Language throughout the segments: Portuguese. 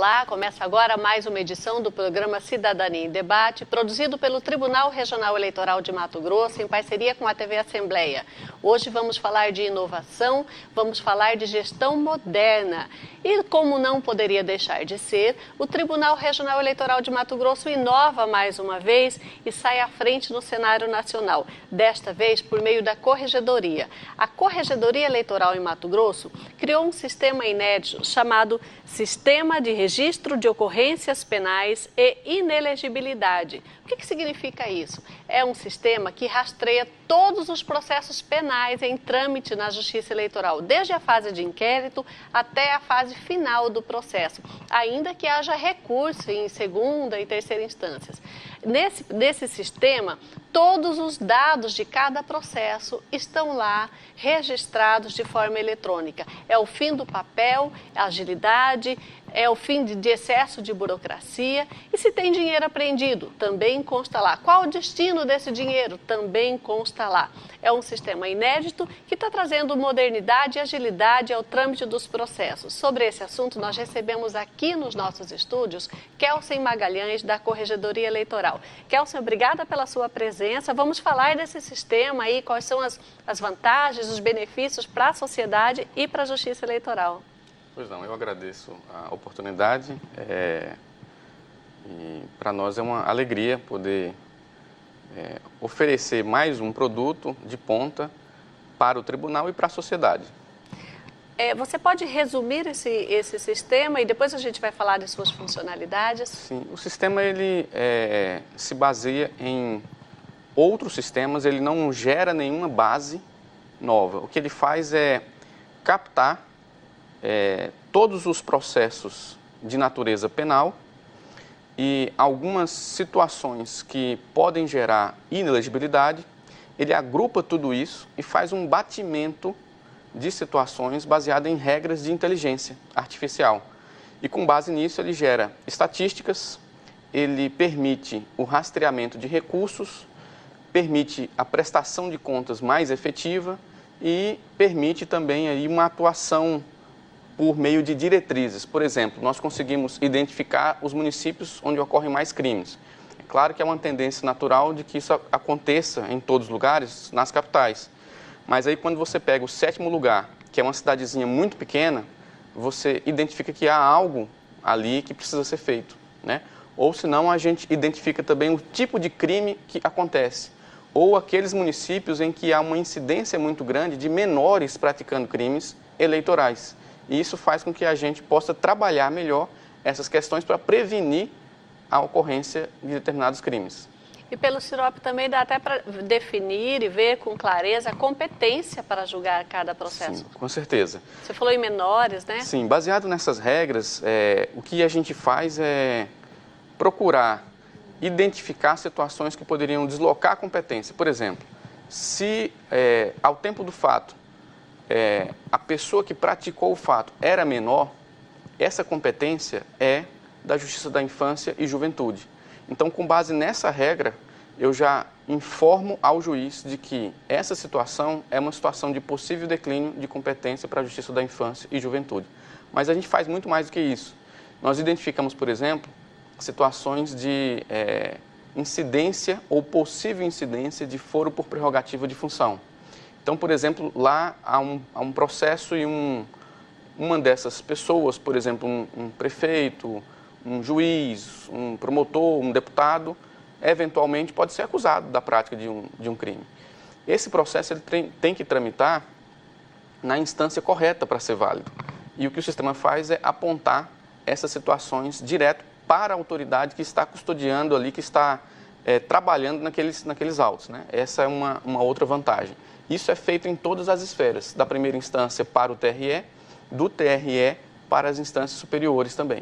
Olá, começa agora mais uma edição do programa Cidadania em Debate, produzido pelo Tribunal Regional Eleitoral de Mato Grosso, em parceria com a TV Assembleia. Hoje vamos falar de inovação, vamos falar de gestão moderna. E como não poderia deixar de ser, o Tribunal Regional Eleitoral de Mato Grosso inova mais uma vez e sai à frente no cenário nacional, desta vez por meio da Corregedoria. A Corregedoria Eleitoral em Mato Grosso criou um sistema inédito chamado Sistema de Registro de Ocorrências Penais e Inelegibilidade. O que significa isso? É um sistema que rastreia todos os processos penais em trâmite na Justiça Eleitoral, desde a fase de inquérito até a fase final do processo, ainda que haja recurso em segunda e terceira instâncias. Nesse sistema, todos os dados de cada processo estão lá registrados de forma eletrônica. É o fim do papel, agilidade, é o fim de excesso de burocracia. E se tem dinheiro apreendido, também consta lá. Qual o destino desse dinheiro? Também consta lá. É um sistema inédito que está trazendo modernidade e agilidade ao trâmite dos processos. Sobre esse assunto, nós recebemos aqui nos nossos estúdios Kelsen Magalhães, da Corregedoria Eleitoral. Kelsen, obrigada pela sua presença. Vamos falar desse sistema aí, quais são as vantagens, os benefícios para a sociedade e para a Justiça Eleitoral. Pois não, eu agradeço a oportunidade e para nós é uma alegria poder oferecer mais um produto de ponta para o tribunal e para a sociedade. Você pode resumir esse sistema e depois a gente vai falar de suas funcionalidades? Sim, o sistema ele se baseia em outros sistemas, ele não gera nenhuma base nova. O que ele faz é captar todos os processos de natureza penal e algumas situações que podem gerar inelegibilidade, ele agrupa tudo isso e faz um batimento de situações baseado em regras de inteligência artificial. E com base nisso ele gera estatísticas, ele permite o rastreamento de recursos, permite a prestação de contas mais efetiva e permite também aí uma atuação por meio de diretrizes. Por exemplo, nós conseguimos identificar os municípios onde ocorrem mais crimes. É claro que é uma tendência natural de que isso aconteça em todos os lugares, nas capitais. Mas aí quando você pega o 7º lugar, que é uma cidadezinha muito pequena, você identifica que há algo ali que precisa ser feito, né? Ou senão a gente identifica também o tipo de crime que acontece. Ou aqueles municípios em que há uma incidência muito grande de menores praticando crimes eleitorais. E isso faz com que a gente possa trabalhar melhor essas questões para prevenir a ocorrência de determinados crimes. E pelo Sirope também dá até para definir e ver com clareza a competência para julgar cada processo. Sim, com certeza. Você falou em menores, né? Sim, baseado nessas regras, o que a gente faz é procurar identificar situações que poderiam deslocar a competência. Por exemplo, se ao tempo do fato, a pessoa que praticou o fato era menor, essa competência é da Justiça da Infância e Juventude. Então, com base nessa regra, eu já informo ao juiz de que essa situação é uma situação de possível declínio de competência para a Justiça da Infância e Juventude. Mas a gente faz muito mais do que isso. Nós identificamos, por exemplo, situações de incidência ou possível incidência de foro por prerrogativa de função. Então, por exemplo, lá há um processo e uma dessas pessoas, por exemplo, um prefeito, um juiz, um promotor, um deputado, eventualmente pode ser acusado da prática de um crime. Esse processo ele tem que tramitar na instância correta para ser válido. E o que o sistema faz é apontar essas situações direto para a autoridade que está custodiando ali, que está trabalhando naqueles autos, né? Essa é uma outra vantagem. Isso é feito em todas as esferas, da primeira instância para o TRE, do TRE para as instâncias superiores também.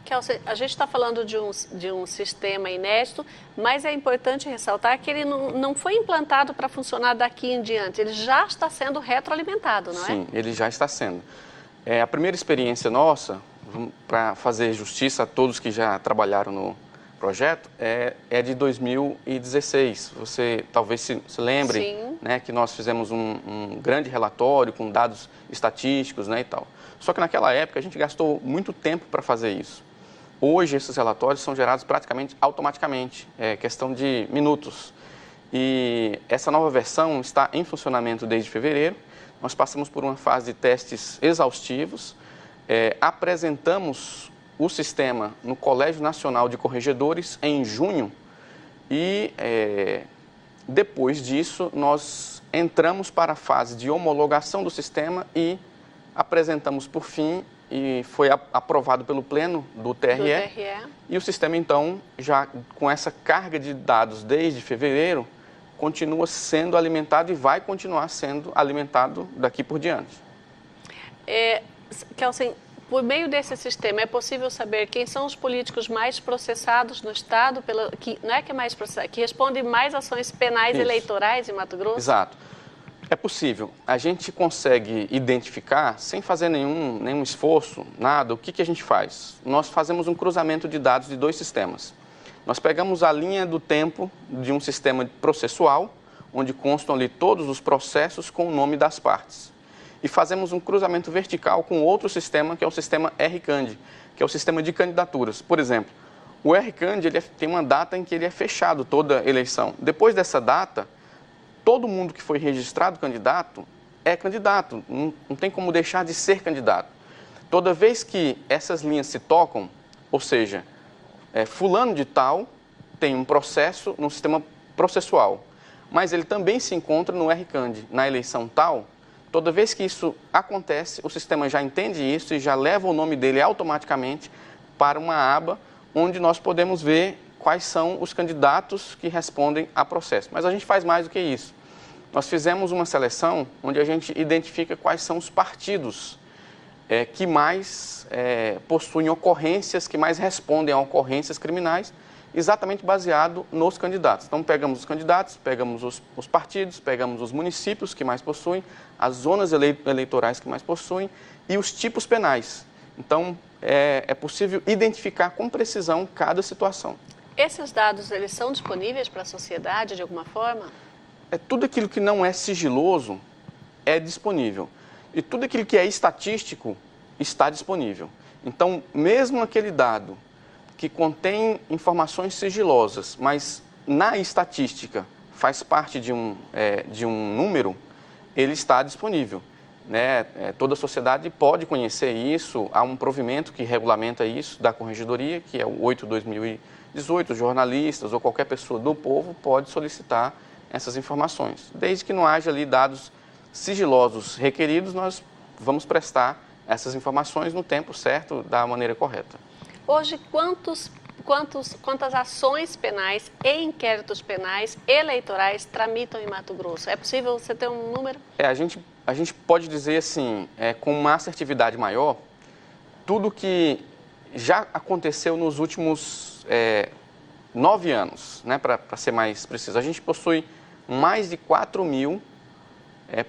Kelsen, a gente está falando de um sistema inédito, mas é importante ressaltar que ele não foi implantado para funcionar daqui em diante, ele já está sendo retroalimentado, não é? Sim, ele já está sendo. A primeira experiência nossa, para fazer justiça a todos que já trabalharam no projeto, é de 2016. Você talvez se lembre, né, que nós fizemos um grande relatório com dados estatísticos, né, e tal. Só que naquela época a gente gastou muito tempo para fazer isso. Hoje, esses relatórios são gerados praticamente automaticamente, é questão de minutos. E essa nova versão está em funcionamento desde fevereiro. Nós passamos por uma fase de testes exaustivos, apresentamos o sistema no Colégio Nacional de Corregedores em junho e, depois disso, nós entramos para a fase de homologação do sistema e apresentamos por fim e foi aprovado pelo Pleno do TRE. E o sistema, então, já com essa carga de dados desde fevereiro, continua sendo alimentado e vai continuar sendo alimentado daqui por diante. Kelsen, por meio desse sistema, é possível saber quem são os políticos mais processados no Estado, que respondem mais ações penais eleitorais em Mato Grosso? Exato. É possível. A gente consegue identificar, sem fazer nenhum esforço, nada, o que a gente faz? Nós fazemos um cruzamento de dados de dois sistemas. Nós pegamos a linha do tempo de um sistema processual, onde constam ali todos os processos com o nome das partes. E fazemos um cruzamento vertical com outro sistema, que é o sistema RCAND, que é o sistema de candidaturas. Por exemplo, o RCAND ele tem uma data em que ele é fechado toda eleição. Depois dessa data, todo mundo que foi registrado candidato é candidato, não tem como deixar de ser candidato. Toda vez que essas linhas se tocam, ou seja, fulano de tal tem um processo no sistema processual, mas ele também se encontra no RCAND, na eleição tal, toda vez que isso acontece, o sistema já entende isso e já leva o nome dele automaticamente para uma aba onde nós podemos ver quais são os candidatos que respondem a processo. Mas a gente faz mais do que isso. Nós fizemos uma seleção onde a gente identifica quais são os partidos que mais possuem ocorrências, que mais respondem a ocorrências criminais, exatamente baseado nos candidatos. Então, pegamos os candidatos, pegamos os partidos, pegamos os municípios que mais possuem, as zonas eleitorais que mais possuem e os tipos penais. Então, é possível identificar com precisão cada situação. Esses dados, eles são disponíveis para a sociedade de alguma forma? Tudo aquilo que não é sigiloso é disponível. E tudo aquilo que é estatístico está disponível. Então, mesmo aquele dado que contém informações sigilosas, mas na estatística faz parte de um número, ele está disponível. Né? Toda a sociedade pode conhecer isso, há um provimento que regulamenta isso da Corregedoria, que é o 8/2018, jornalistas ou qualquer pessoa do povo pode solicitar essas informações. Desde que não haja ali dados sigilosos requeridos, nós vamos prestar essas informações no tempo certo, da maneira correta. Hoje, quantas ações penais e inquéritos penais eleitorais tramitam em Mato Grosso? É possível você ter um número? A gente pode dizer assim, com uma assertividade maior, tudo que já aconteceu nos últimos 9 anos, né, para ser mais preciso. A gente possui mais de 4.000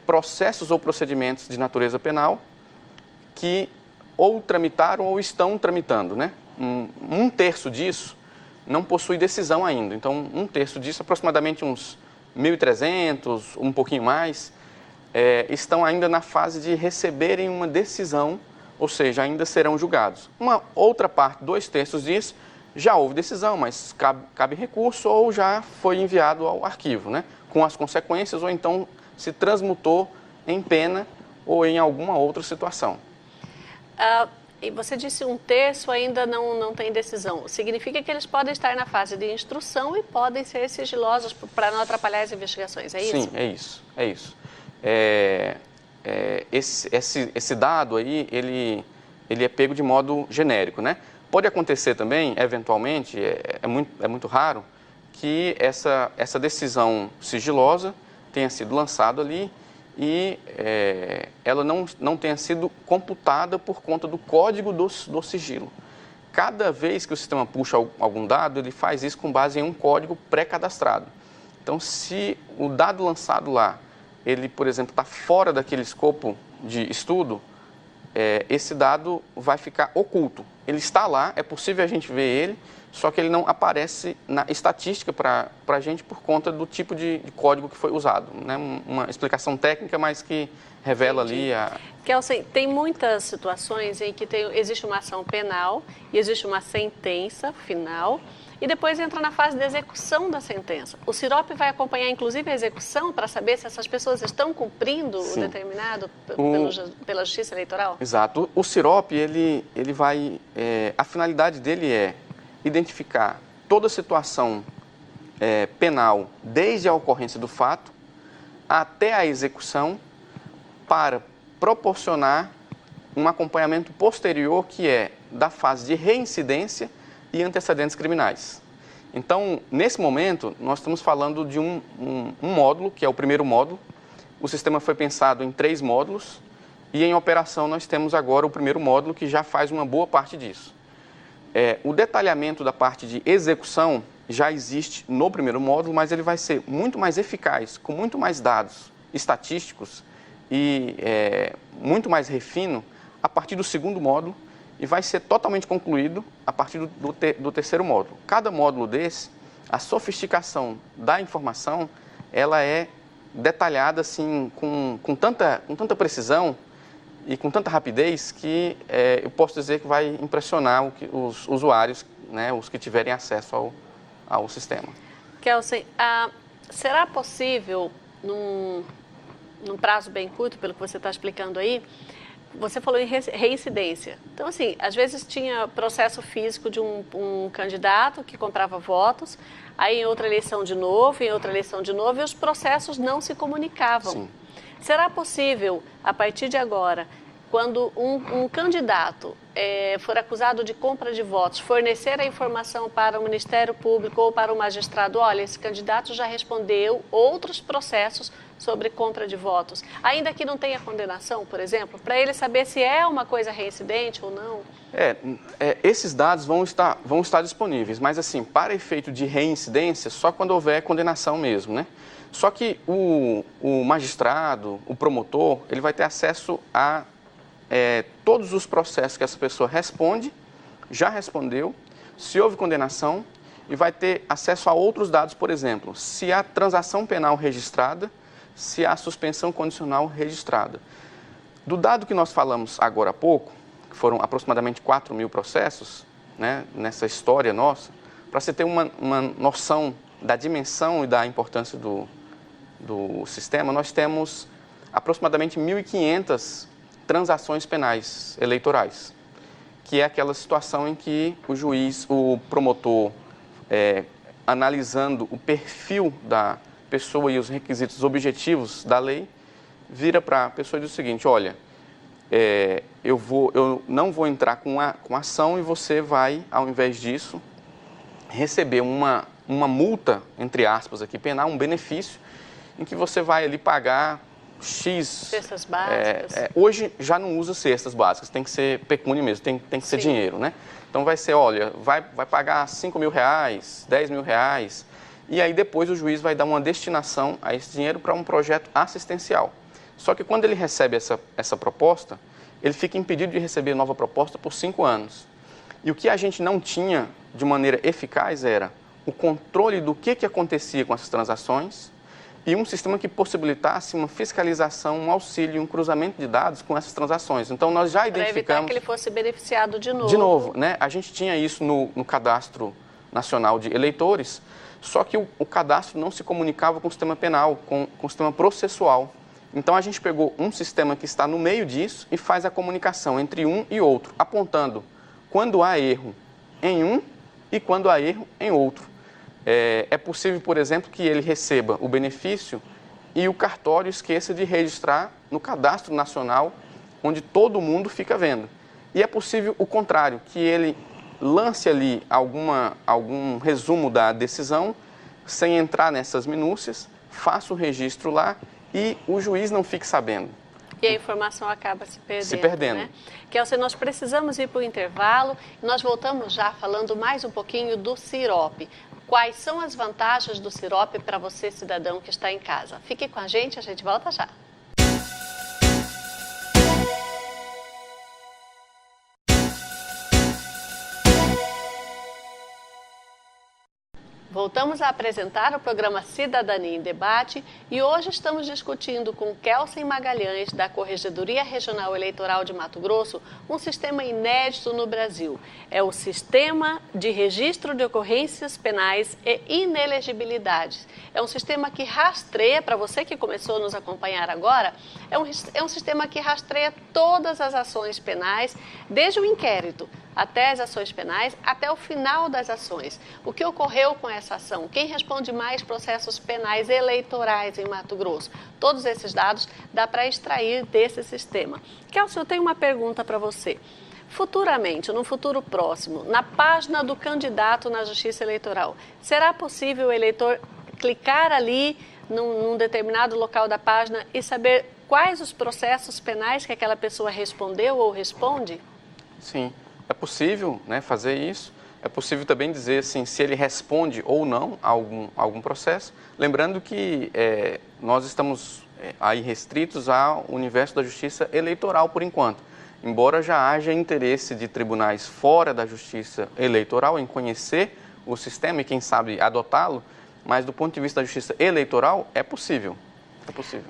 processos ou procedimentos de natureza penal que ou tramitaram ou estão tramitando, né? Um terço disso não possui decisão ainda. Então, um terço disso, aproximadamente uns 1.300, um pouquinho mais, estão ainda na fase de receberem uma decisão, ou seja, ainda serão julgados. Uma outra parte, 2/3 disso, já houve decisão, mas cabe recurso ou já foi enviado ao arquivo, né? Com as consequências, ou então se transmutou em pena ou em alguma outra situação. E você disse um terço ainda não tem decisão. Significa que eles podem estar na fase de instrução e podem ser sigilosos para não atrapalhar as investigações, é isso? Sim, é isso. Esse dado aí, ele é pego de modo genérico, né? Pode acontecer também, eventualmente, é muito raro, que essa decisão sigilosa tenha sido lançada ali e ela não tenha sido computada por conta do código do sigilo. Cada vez que o sistema puxa algum dado, ele faz isso com base em um código pré-cadastrado. Então, se o dado lançado lá, ele, por exemplo, está fora daquele escopo de estudo, esse dado vai ficar oculto. Ele está lá, é possível a gente ver ele, só que ele não aparece na estatística para a gente por conta do tipo de código que foi usado, né? Uma explicação técnica, mas que revela ali a... Kelsen, tem muitas situações em que existe uma ação penal e existe uma sentença final e depois entra na fase de execução da sentença. O Sirope vai acompanhar, inclusive, a execução para saber se essas pessoas estão cumprindo o determinado pela Justiça Eleitoral? Exato. O Sirope, ele vai... a finalidade dele é identificar toda situação penal, desde a ocorrência do fato até a execução, para proporcionar um acompanhamento posterior que é da fase de reincidência e antecedentes criminais. Então, nesse momento, nós estamos falando de um módulo, que é o primeiro módulo. O sistema foi pensado em 3 módulos e em operação nós temos agora o primeiro módulo, que já faz uma boa parte disso. O detalhamento da parte de execução já existe no primeiro módulo, mas ele vai ser muito mais eficaz, com muito mais dados estatísticos e muito mais refino a partir do segundo módulo e vai ser totalmente concluído a partir do terceiro módulo. Cada módulo desse, a sofisticação da informação, ela é detalhada assim, com tanta precisão e com tanta rapidez que eu posso dizer que vai impressionar os usuários, né, os que tiverem acesso ao sistema. Kelsen, será possível, num prazo bem curto, pelo que você está explicando aí, você falou em reincidência. Então, assim, às vezes tinha processo físico de um candidato que comprava votos, aí em outra eleição de novo, em outra eleição de novo, e os processos não se comunicavam. Sim. Será possível, a partir de agora, quando um candidato for acusado de compra de votos, fornecer a informação para o Ministério Público ou para o magistrado, olha, esse candidato já respondeu outros processos sobre compra de votos, ainda que não tenha condenação, por exemplo, para ele saber se é uma coisa reincidente ou não? Esses dados vão estar disponíveis, mas assim, para efeito de reincidência, só quando houver condenação mesmo, né? Só que o magistrado, o promotor, ele vai ter acesso a todos os processos que essa pessoa responde, já respondeu, se houve condenação, e vai ter acesso a outros dados, por exemplo, se há transação penal registrada, se há suspensão condicional registrada. Do dado que nós falamos agora há pouco, que foram aproximadamente 4.000 processos, né, nessa história nossa, para você ter uma noção da dimensão e da importância do sistema, nós temos aproximadamente 1.500 transações penais eleitorais, que é aquela situação em que o juiz, o promotor, analisando o perfil da pessoa e os requisitos objetivos da lei, vira para a pessoa e diz o seguinte, olha, eu não vou entrar com ação e você vai, ao invés disso, receber uma multa, entre aspas, aqui, penal, um benefício, em que você vai ali pagar X... Cestas básicas. Hoje já não usa cestas básicas, tem que ser pecúnia mesmo, tem que ser dinheiro, né? Então vai ser, olha, vai pagar R$5.000, R$10.000, e aí depois o juiz vai dar uma destinação a esse dinheiro para um projeto assistencial. Só que quando ele recebe essa proposta, ele fica impedido de receber nova proposta por 5 anos. E o que a gente não tinha de maneira eficaz era o controle do que acontecia com essas transações e um sistema que possibilitasse uma fiscalização, um auxílio, um cruzamento de dados com essas transações. Então, nós já identificamos... Para evitar que ele fosse beneficiado de novo. De novo, né? A gente tinha isso no Cadastro Nacional de Eleitores, só que o cadastro não se comunicava com o sistema penal, com o sistema processual. Então, a gente pegou um sistema que está no meio disso e faz a comunicação entre um e outro, apontando quando há erro em um e quando há erro em outro. É possível, por exemplo, que ele receba o benefício e o cartório esqueça de registrar no Cadastro Nacional, onde todo mundo fica vendo. E é possível o contrário, que ele lance ali algum resumo da decisão, sem entrar nessas minúcias, faça o registro lá e o juiz não fique sabendo. E a informação acaba se perdendo. Né? Kelsen, nós precisamos ir para o intervalo e nós voltamos já falando mais um pouquinho do Sirope. Quais são as vantagens do Sirope para você, cidadão que está em casa? Fique com a gente volta já. Voltamos a apresentar o programa Cidadania em Debate e hoje estamos discutindo com Kelsen Magalhães, da Corregedoria Regional Eleitoral de Mato Grosso, um sistema inédito no Brasil. É o Sistema de Registro de Ocorrências Penais e Inelegibilidades. É um sistema que rastreia, para você que começou a nos acompanhar agora, é um sistema que rastreia todas as ações penais, desde o inquérito até as ações penais, até o final das ações. O que ocorreu com essa ação? Quem responde mais processos penais eleitorais em Mato Grosso? Todos esses dados dá para extrair desse sistema. Kelsen, eu tenho uma pergunta para você. Futuramente, no futuro próximo, na página do candidato na Justiça Eleitoral, será possível o eleitor clicar ali num determinado local da página e saber quais os processos penais que aquela pessoa respondeu ou responde? Sim. É possível, né, fazer isso. É possível também dizer assim, se ele responde ou não a algum processo. Lembrando que nós estamos aí restritos ao universo da justiça eleitoral por enquanto. Embora já haja interesse de tribunais fora da justiça eleitoral em conhecer o sistema e, quem sabe, adotá-lo, mas do ponto de vista da justiça eleitoral, é possível. É possível.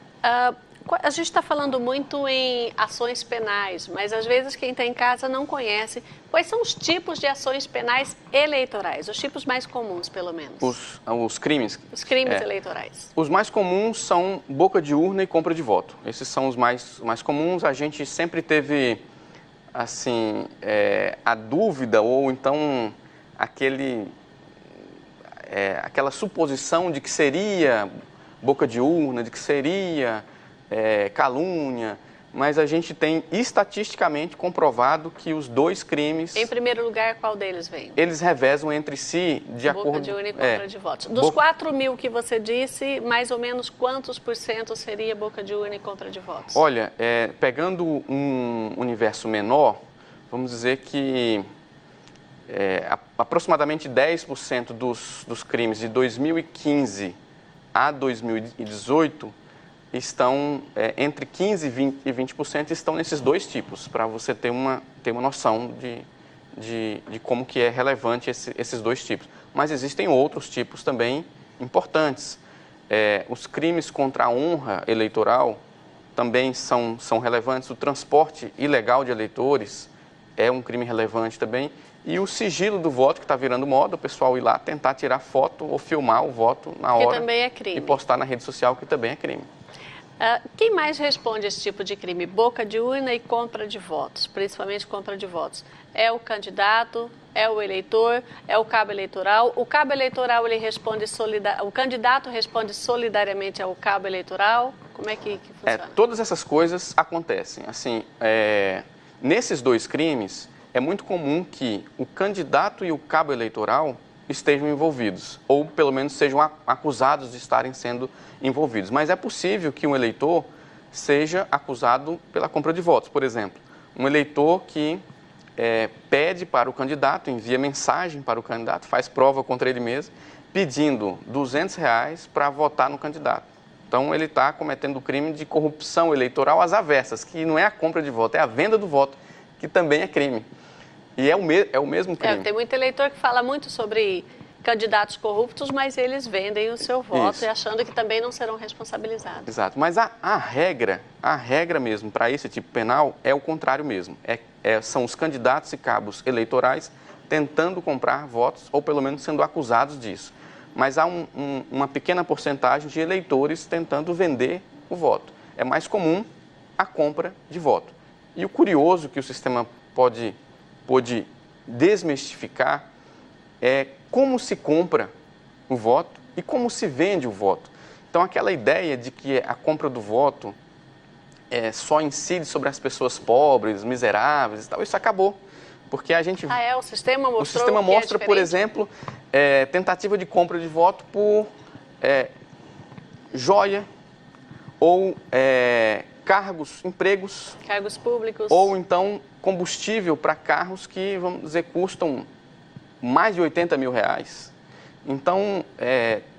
A gente está falando muito em ações penais, mas às vezes quem está em casa não conhece. Quais são os tipos de ações penais eleitorais? Os tipos mais comuns, pelo menos. Os crimes? Os crimes eleitorais. Os mais comuns são boca de urna e compra de voto. Esses são os mais comuns. A gente sempre teve, assim, a dúvida ou então aquela suposição de que seria boca de urna, de que seria calúnia, mas a gente tem estatisticamente comprovado que os dois crimes... Em primeiro lugar, qual deles vem? Eles revezam entre si de acordo... Boca de urna e compra de votos. Dos 4 mil que você disse, mais ou menos quantos por cento seria boca de urna e compra de votos? Olha, pegando um universo menor, vamos dizer que aproximadamente 10% dos crimes de 2015 a 2018 estão entre 15% e 20% estão nesses dois tipos, para você ter uma noção de como que é relevante esses dois tipos. Mas existem outros tipos também importantes. Os crimes contra a honra eleitoral também são relevantes. O transporte ilegal de eleitores é um crime relevante também. E o sigilo do voto, que está virando moda, o pessoal ir lá tentar tirar foto ou filmar o voto na hora. Que também é crime. E postar na rede social, que também é crime. Quem mais responde esse tipo de crime? Boca de urna e compra de votos, principalmente compra de votos. É o candidato, é o eleitor, é o cabo eleitoral. O cabo eleitoral, o candidato responde solidariamente ao cabo eleitoral. Como é que funciona? Todas essas coisas acontecem. Assim, nesses dois crimes, é muito comum que o candidato e o cabo eleitoral estejam envolvidos, ou pelo menos sejam acusados de estarem sendo envolvidos. Mas é possível que um eleitor seja acusado pela compra de votos. Por exemplo, um eleitor que pede para o candidato, envia mensagem para o candidato, faz prova contra ele mesmo, pedindo R$200 para votar no candidato. Então, ele está cometendo o crime de corrupção eleitoral às avessas, que não é a compra de voto, é a venda do voto, que também é crime. E é o mesmo crime. Tem muito eleitor que fala muito sobre candidatos corruptos, mas eles vendem o seu voto e achando que também não serão responsabilizados. Exato, mas a regra mesmo para esse tipo penal é o contrário mesmo. São os candidatos e cabos eleitorais tentando comprar votos ou pelo menos sendo acusados disso. Mas há uma pequena porcentagem de eleitores tentando vender o voto. É mais comum a compra de voto. E o curioso que o sistema pôde desmistificar é como se compra o voto e como se vende o voto. Então, aquela ideia de que a compra do voto só incide sobre as pessoas pobres, miseráveis e tal, isso acabou. Porque a gente... o sistema mostrou. O sistema mostra, por exemplo, tentativa de compra de voto por joia ou empregos. Cargos públicos. Ou então combustível para carros que, vamos dizer, custam mais de R$80 mil. Então,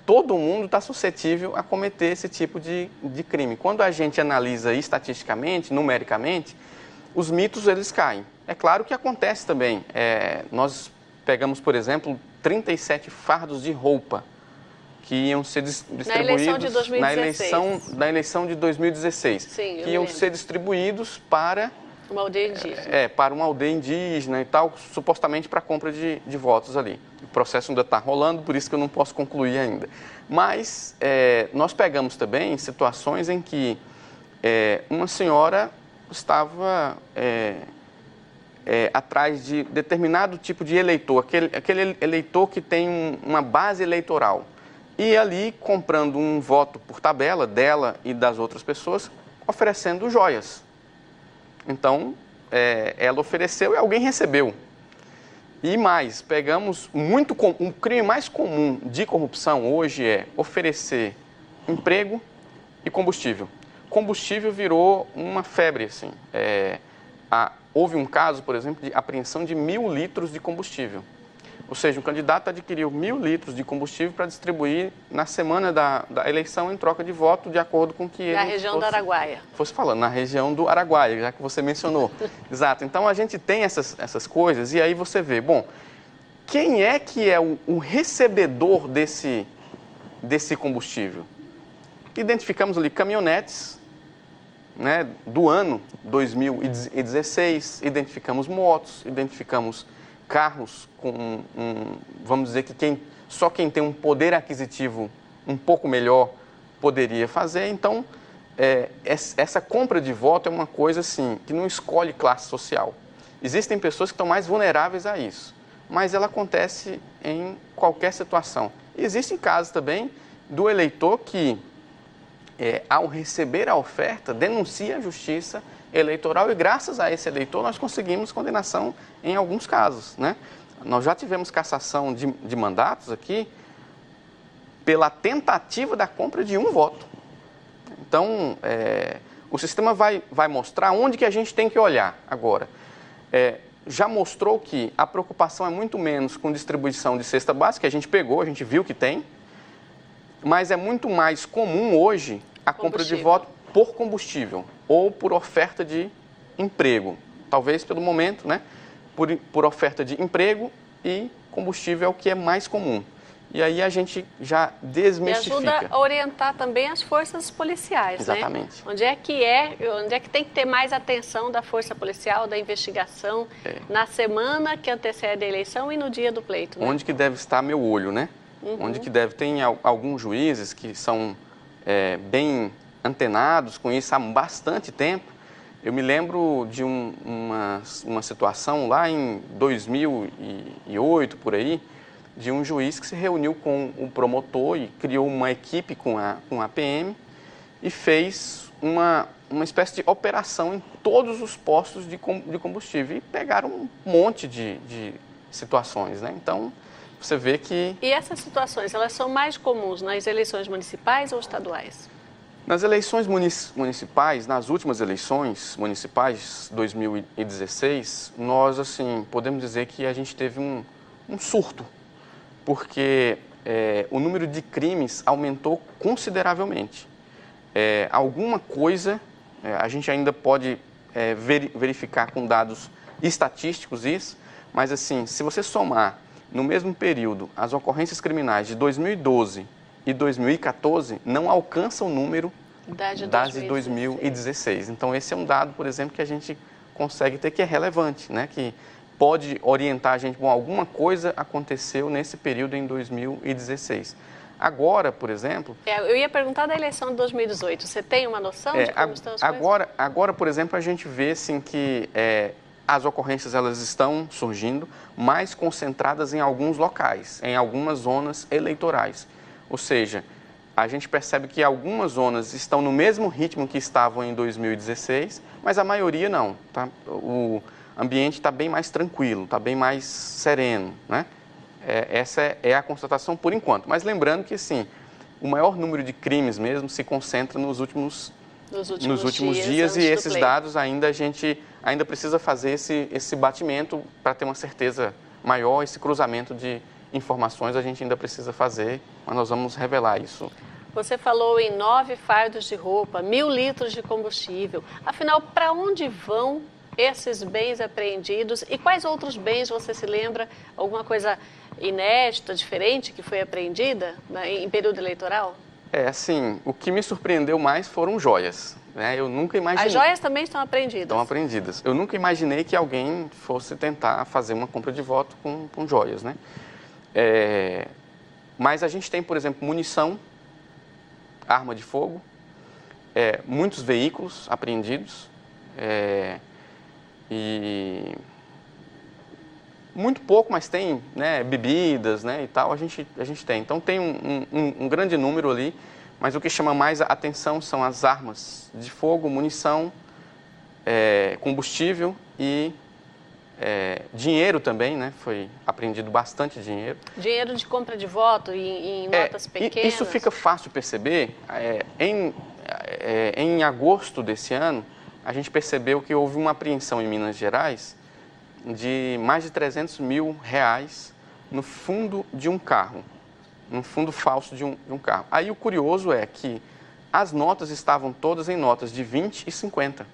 todo mundo está suscetível a cometer esse tipo de crime. Quando a gente analisa estatisticamente, numericamente, os mitos eles caem. É claro que acontece também. Nós pegamos, por exemplo, 37 fardos de roupa que iam ser distribuídos na eleição de 2016, Sim, que iam ser distribuídos para uma aldeia indígena. Para uma aldeia indígena e tal, supostamente para compra de votos ali. O processo ainda está rolando, por isso que eu não posso concluir ainda. Mas nós pegamos também situações em que uma senhora estava atrás de determinado tipo de eleitor, aquele eleitor que tem uma base eleitoral. E ali comprando um voto por tabela dela e das outras pessoas, oferecendo joias. Então, ela ofereceu e alguém recebeu. E mais, pegamos um crime mais comum de corrupção hoje é oferecer emprego e combustível. Combustível virou uma febre, assim. Houve um caso, por exemplo, de apreensão de 1.000 litros de combustível. Ou seja, um candidato adquiriu 1.000 litros de combustível para distribuir na semana da eleição em troca de voto, de acordo com que ele Na região do Araguaia. Fosse falando, na região do Araguaia, já que você mencionou. Exato. Então, a gente tem essas coisas e aí você vê, bom, quem é que é o recebedor desse combustível? Identificamos ali caminhonetes, né, do ano 2016, identificamos motos, identificamos carros com vamos dizer que só quem tem um poder aquisitivo um pouco melhor poderia fazer. Então, essa compra de voto é uma coisa assim, que não escolhe classe social. Existem pessoas que estão mais vulneráveis a isso, mas ela acontece em qualquer situação. Existem casos também do eleitor que, ao receber a oferta, denuncia a justiça eleitoral e graças a esse eleitor nós conseguimos condenação em alguns casos, né? Nós já tivemos cassação de mandatos aqui pela tentativa da compra de um voto. Então, o sistema vai mostrar onde que a gente tem que olhar agora. Já mostrou que a preocupação é muito menos com distribuição de cesta básica, que a gente pegou, a gente viu que tem, mas é muito mais comum hoje a compra de voto por combustível ou por oferta de emprego. Talvez pelo momento, né? Por oferta de emprego e combustível é o que é mais comum. E aí a gente já desmistifica. E ajuda a orientar também as forças policiais, exatamente, né? Onde é que tem que ter mais atenção da força policial, da investigação, na semana que antecede a eleição e no dia do pleito, né? Onde que deve estar meu olho, né? Onde que tem alguns juízes que são bem antenados com isso há bastante tempo. Eu me lembro de uma situação lá em 2008, por aí, de um juiz que se reuniu com o promotor e criou uma equipe com a PM e fez uma espécie de operação em todos os postos de combustível e pegaram um monte de situações, né? Então, você vê que... E essas situações, elas são mais comuns nas eleições municipais ou estaduais? Nas eleições municipais, nas últimas eleições municipais 2016, nós, assim, podemos dizer que a gente teve um surto, porque o número de crimes aumentou consideravelmente. Alguma coisa, a gente ainda pode verificar com dados estatísticos isso, mas, assim, se você somar no mesmo período as ocorrências criminais de 2012 e 2014 não alcança o número das de 2016. Então, esse é um dado, por exemplo, que a gente consegue ter que é relevante, né? Que pode orientar a gente, bom, alguma coisa aconteceu nesse período em 2016. Agora, por exemplo... eu ia perguntar da eleição de 2018. Você tem uma noção de como estão as coisas? Agora, por exemplo, a gente vê assim, que as ocorrências elas estão surgindo mais concentradas em alguns locais, em algumas zonas eleitorais. Ou seja, a gente percebe que algumas zonas estão no mesmo ritmo que estavam em 2016, mas a maioria não. Tá? O ambiente está bem mais tranquilo, está bem mais sereno, né? Essa é a constatação por enquanto. Mas lembrando que, assim, o maior número de crimes mesmo se concentra nos últimos dias e esses dados a gente ainda precisa fazer esse batimento para ter uma certeza maior, esse cruzamento de informações a gente ainda precisa fazer, mas nós vamos revelar isso. Você falou em 9 fardos de roupa, 1.000 litros de combustível. Afinal, para onde vão esses bens apreendidos e quais outros bens você se lembra? Alguma coisa inédita, diferente, que foi apreendida em período eleitoral? Assim, o que me surpreendeu mais foram joias, né? Eu nunca imaginei... As joias também estão apreendidas? Estão apreendidas. Eu nunca imaginei que alguém fosse tentar fazer uma compra de voto com joias, né? Mas a gente tem, por exemplo, munição, arma de fogo, muitos veículos apreendidos, e muito pouco, mas tem, né, bebidas, né, e tal, a gente tem. Então tem um grande número ali, mas o que chama mais a atenção são as armas de fogo, munição, combustível e dinheiro também, né, foi apreendido bastante dinheiro. Dinheiro de compra de voto em notas pequenas? Isso fica fácil de perceber. Em agosto desse ano, a gente percebeu que houve uma apreensão em Minas Gerais de mais de R$300 mil no fundo de um carro, no fundo falso de um carro. Aí o curioso é que as notas estavam todas em notas de 20 e 50.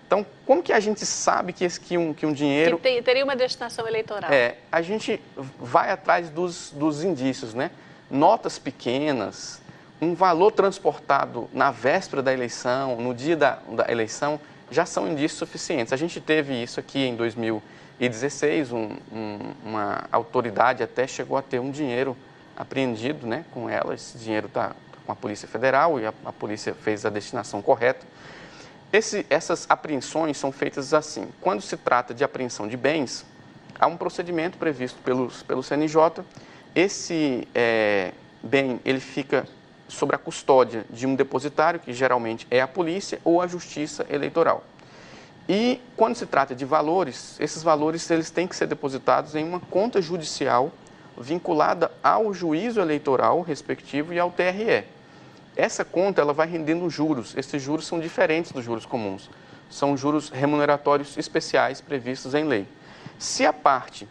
Então, como que a gente sabe que um dinheiro... Que teria uma destinação eleitoral. A gente vai atrás dos indícios, né? Notas pequenas, um valor transportado na véspera da eleição, no dia da eleição, já são indícios suficientes. A gente teve isso aqui em 2016, uma autoridade até chegou a ter um dinheiro apreendido, né, com ela. Esse dinheiro está com a Polícia Federal e a polícia fez a destinação correta. Essas apreensões são feitas assim. Quando se trata de apreensão de bens, há um procedimento previsto pelo CNJ. Esse bem ele fica sob a custódia de um depositário, que geralmente é a polícia ou a Justiça Eleitoral. E quando se trata de valores, esses valores eles têm que ser depositados em uma conta judicial vinculada ao juízo eleitoral respectivo e ao TRE. Essa conta ela vai rendendo juros. Esses juros são diferentes dos juros comuns. São juros remuneratórios especiais previstos em lei. Se a parte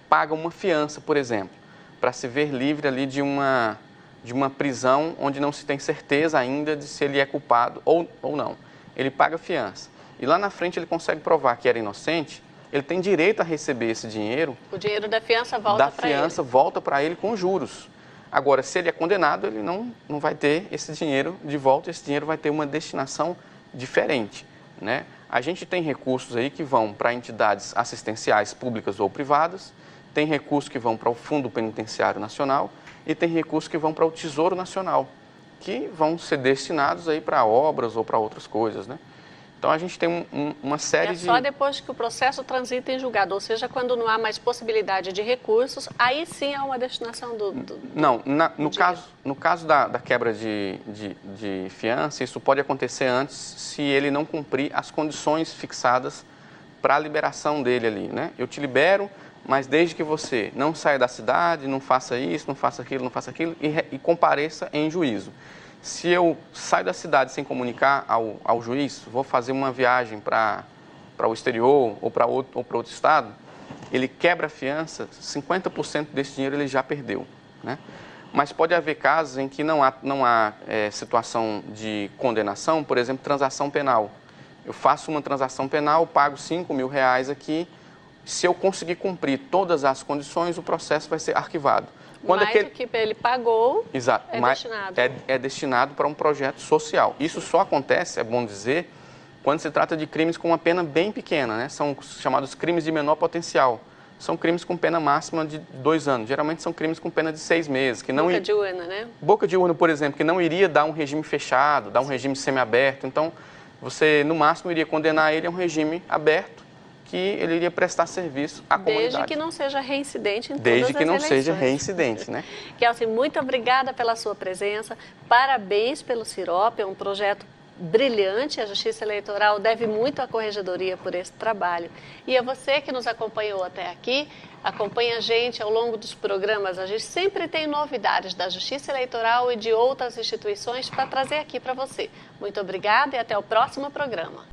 paga uma fiança, por exemplo, para se ver livre ali de uma prisão onde não se tem certeza ainda de se ele é culpado ou não. Ele paga fiança. E lá na frente ele consegue provar que era inocente, ele tem direito a receber esse dinheiro. O dinheiro da fiança volta para ele. Da fiança volta para ele com juros. Agora, se ele é condenado, ele não vai ter esse dinheiro de volta, esse dinheiro vai ter uma destinação diferente, né? A gente tem recursos aí que vão para entidades assistenciais públicas ou privadas, tem recursos que vão para o Fundo Penitenciário Nacional, e tem recursos que vão para o Tesouro Nacional, que vão ser destinados aí para obras ou para outras coisas, né? Então, a gente tem uma série de... só depois que o processo transita em julgado, ou seja, quando não há mais possibilidade de recursos, aí sim há uma destinação Não, no caso da quebra de fiança, isso pode acontecer antes se ele não cumprir as condições fixadas para a liberação dele ali, né? Eu te libero, mas desde que você não saia da cidade, não faça isso, não faça aquilo e compareça em juízo. Se eu saio da cidade sem comunicar ao juiz, vou fazer uma viagem para o exterior ou para outro estado, ele quebra a fiança, 50% desse dinheiro ele já perdeu, né? Mas pode haver casos em que não há situação de condenação, por exemplo, transação penal. Eu faço uma transação penal, pago R$5 mil aqui. Se eu conseguir cumprir todas as condições, o processo vai ser arquivado. Quando o que ele pagou. Exato, é destinado para um projeto social. Isso só acontece, é bom dizer, quando se trata de crimes com uma pena bem pequena, né? São chamados crimes de menor potencial. São crimes com pena máxima de 2 anos. Geralmente são crimes com pena de 6 meses. Boca de urna, né? Boca de urna, por exemplo, que não iria dar um regime fechado, dar um regime semiaberto. Então, você, no máximo, iria condenar ele a um regime aberto, que ele iria prestar serviço à comunidade. Desde que não seja reincidente em todas as eleições. Desde que não seja reincidente, né? Kelsey, muito obrigada pela sua presença. Parabéns pelo Sirope, é um projeto brilhante. A Justiça Eleitoral deve muito à Corregedoria por esse trabalho. E a você que nos acompanhou até aqui, acompanha a gente ao longo dos programas. A gente sempre tem novidades da Justiça Eleitoral e de outras instituições para trazer aqui para você. Muito obrigada e até o próximo programa.